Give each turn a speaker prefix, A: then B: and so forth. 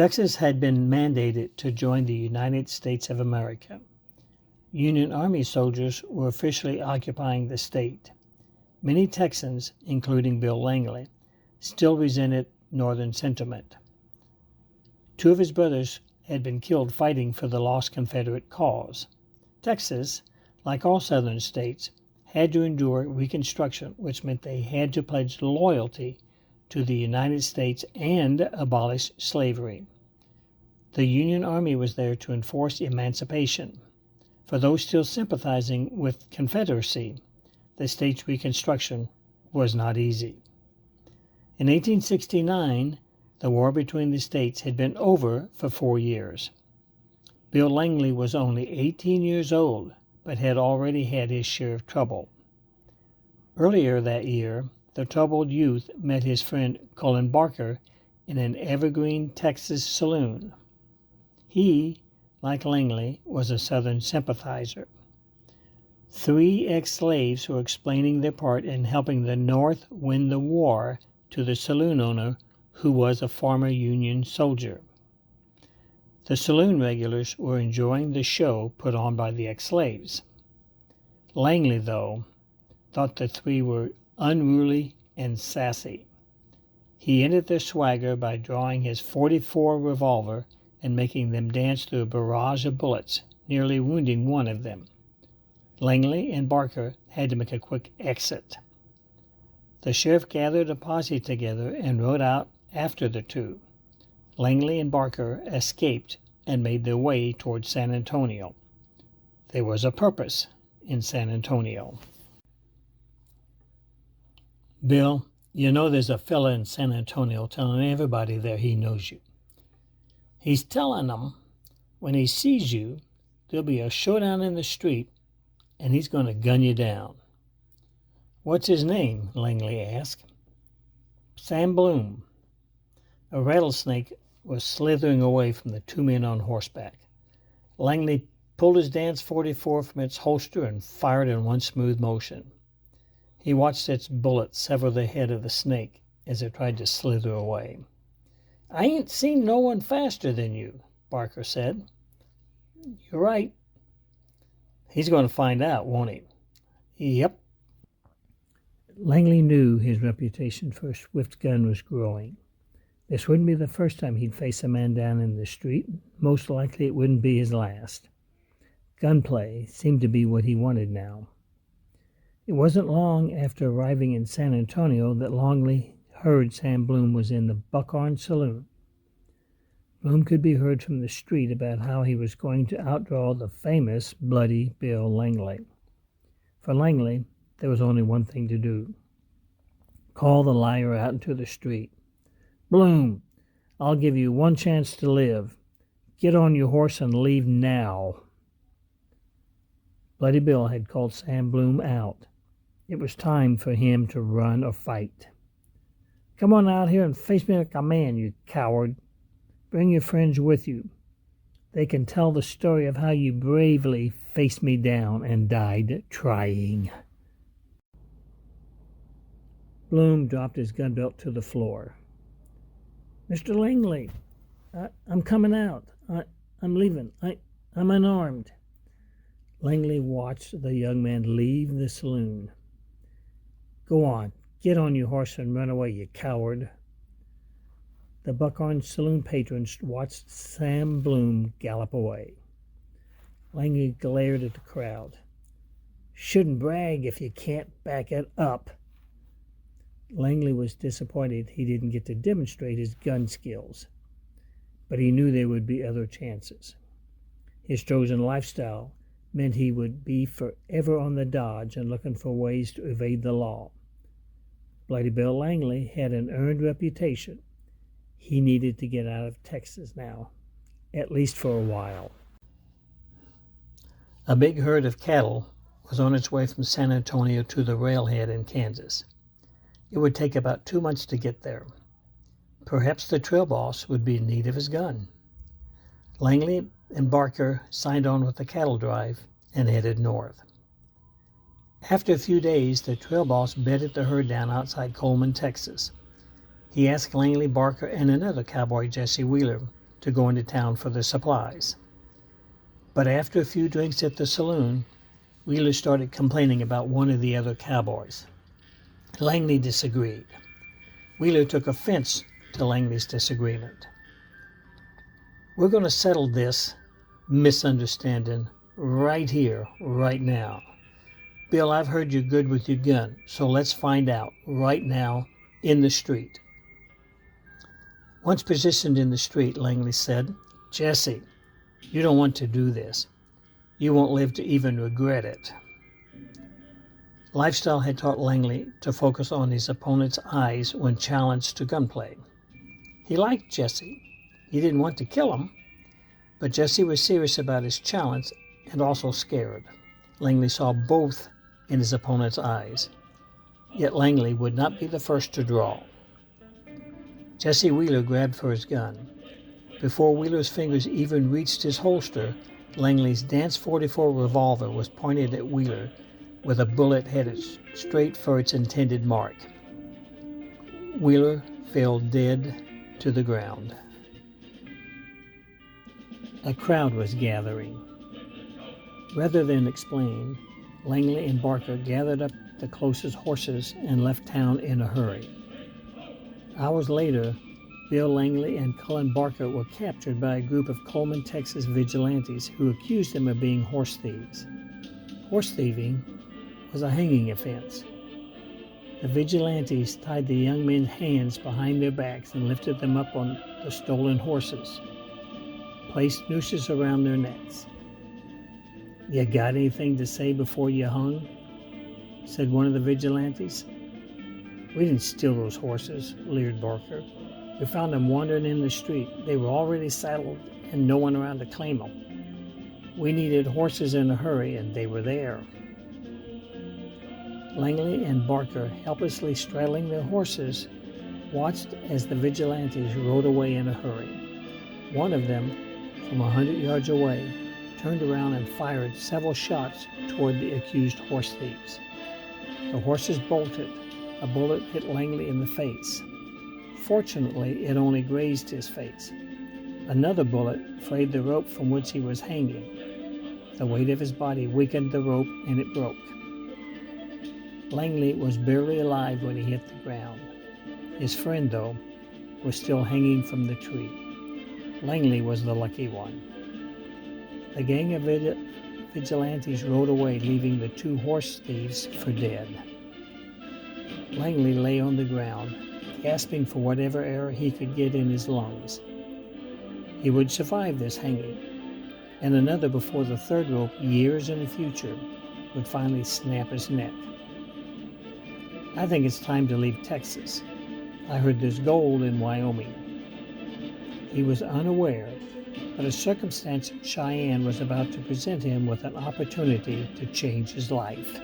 A: Texas had been mandated to join the United States of America. Union Army soldiers were officially occupying the state. Many Texans, including Bill Langley, still resented Northern sentiment. Two of his brothers had been killed fighting for the lost Confederate cause. Texas, like all Southern states, had to endure Reconstruction, which meant they had to pledge loyalty to the United States and abolish slavery. The Union Army was there to enforce emancipation. For those still sympathizing with Confederacy, the state's Reconstruction was not easy. In 1869, the war between the states had been over for 4 years. Bill Langley was only 18 years old, but had already had his share of trouble. Earlier that year, the troubled youth met his friend Cullen Barker in an Evergreen, Texas saloon. He, like Langley, was a Southern sympathizer. 3 ex-slaves were explaining their part in helping the North win the war to the saloon owner, who was a former Union soldier. The saloon regulars were enjoying the show put on by the ex-slaves. Langley, though, thought the 3 were unruly and sassy. He ended their swagger by drawing his .44 revolver and making them dance through a barrage of bullets, nearly wounding one of them. Langley and Barker had to make a quick exit. The sheriff gathered a posse together and rode out after the 2. Langley and Barker escaped and made their way toward San Antonio. There was a purpose in San Antonio. Bill, you know there's a fella in San Antonio telling everybody there he knows you. He's telling them when he sees you, there'll be a showdown in the street and he's going to gun you down. What's his name? Langley asked. Sam Bloom. A rattlesnake was slithering away from the 2 men on horseback. Langley pulled his dance .44 from its holster and fired in one smooth motion. He watched its bullet sever the head of the snake as it tried to slither away. I ain't seen no one faster than you, Barker said. You're right. He's going to find out, won't he? Yep. Langley knew his reputation for a swift gun was growing. This wouldn't be the first time he'd face a man down in the street. Most likely it wouldn't be his last. Gunplay seemed to be what he wanted now. It wasn't long after arriving in San Antonio that Langley heard Sam Bloom was in the Buckhorn Saloon. Bloom could be heard from the street about how he was going to outdraw the famous Bloody Bill Langley. For Langley, there was only one thing to do. Call the liar out into the street. Bloom, I'll give you one chance to live. Get on your horse and leave now. Bloody Bill had called Sam Bloom out. It was time for him to run or fight. Come on out here and face me like a man, you coward. Bring your friends with you. They can tell the story of how you bravely faced me down and died trying. Bloom dropped his gun belt to the floor. Mr. Langley, I'm coming out. I'm leaving. I'm unarmed. Langley watched the young man leave the saloon. Go on, get on your horse and run away, you coward. The Buckhorn Saloon patrons watched Sam Bloom gallop away. Langley glared at the crowd. Shouldn't brag if you can't back it up. Langley was disappointed he didn't get to demonstrate his gun skills, but he knew there would be other chances. His chosen lifestyle meant he would be forever on the dodge and looking for ways to evade the law. Bloody Bill Langley had an earned reputation. He needed to get out of Texas now, at least for a while. A big herd of cattle was on its way from San Antonio to the railhead in Kansas. It would take about 2 months to get there. Perhaps the trail boss would be in need of his gun. Langley and Barker signed on with the cattle drive and headed north. After a few days, the trail boss bedded the herd down outside Coleman, Texas. He asked Langley, Barker, and another cowboy, Jesse Wheeler, to go into town for the supplies. But after a few drinks at the saloon, Wheeler started complaining about one of the other cowboys. Langley disagreed. Wheeler took offense to Langley's disagreement. "We're going to settle this misunderstanding right here, right now. Bill, I've heard you're good with your gun, so let's find out right now in the street." Once positioned in the street, Langley said, "Jesse, you don't want to do this. You won't live to even regret it." Lifestyle had taught Langley to focus on his opponent's eyes when challenged to gunplay. He liked Jesse. He didn't want to kill him, but Jesse was serious about his challenge and also scared. Langley saw both in his opponent's eyes. Yet Langley would not be the first to draw. Jesse Wheeler grabbed for his gun. Before Wheeler's fingers even reached his holster, Langley's Dance .44 revolver was pointed at Wheeler with a bullet headed straight for its intended mark. Wheeler fell dead to the ground. A crowd was gathering. Rather than explain, Langley and Barker gathered up the closest horses and left town in a hurry. Hours later, Bill Langley and Cullen Barker were captured by a group of Coleman, Texas vigilantes who accused them of being horse thieves. Horse thieving was a hanging offense. The vigilantes tied the young men's hands behind their backs and lifted them up on the stolen horses, placed nooses around their necks. "You got anything to say before you hung?" said one of the vigilantes. "We didn't steal those horses," leered Barker. "We found them wandering in the street. They were already saddled and no one around to claim them. We needed horses in a hurry and they were there." Langley and Barker, helplessly straddling their horses, watched as the vigilantes rode away in a hurry. One of them, from 100 yards away, turned around and fired several shots toward the accused horse thieves. The horses bolted. A bullet hit Langley in the face. Fortunately, it only grazed his face. Another bullet frayed the rope from which he was hanging. The weight of his body weakened the rope and it broke. Langley was barely alive when he hit the ground. His friend, though, was still hanging from the tree. Langley was the lucky one. The gang of vigilantes rode away, leaving the two horse thieves for dead. Langley lay on the ground, gasping for whatever air he could get in his lungs. He would survive this hanging, and another before the third rope, years in the future, would finally snap his neck. "I think it's time to leave Texas. I heard there's gold in Wyoming." He was unaware, but a circumstance in Cheyenne was about to present him with an opportunity to change his life.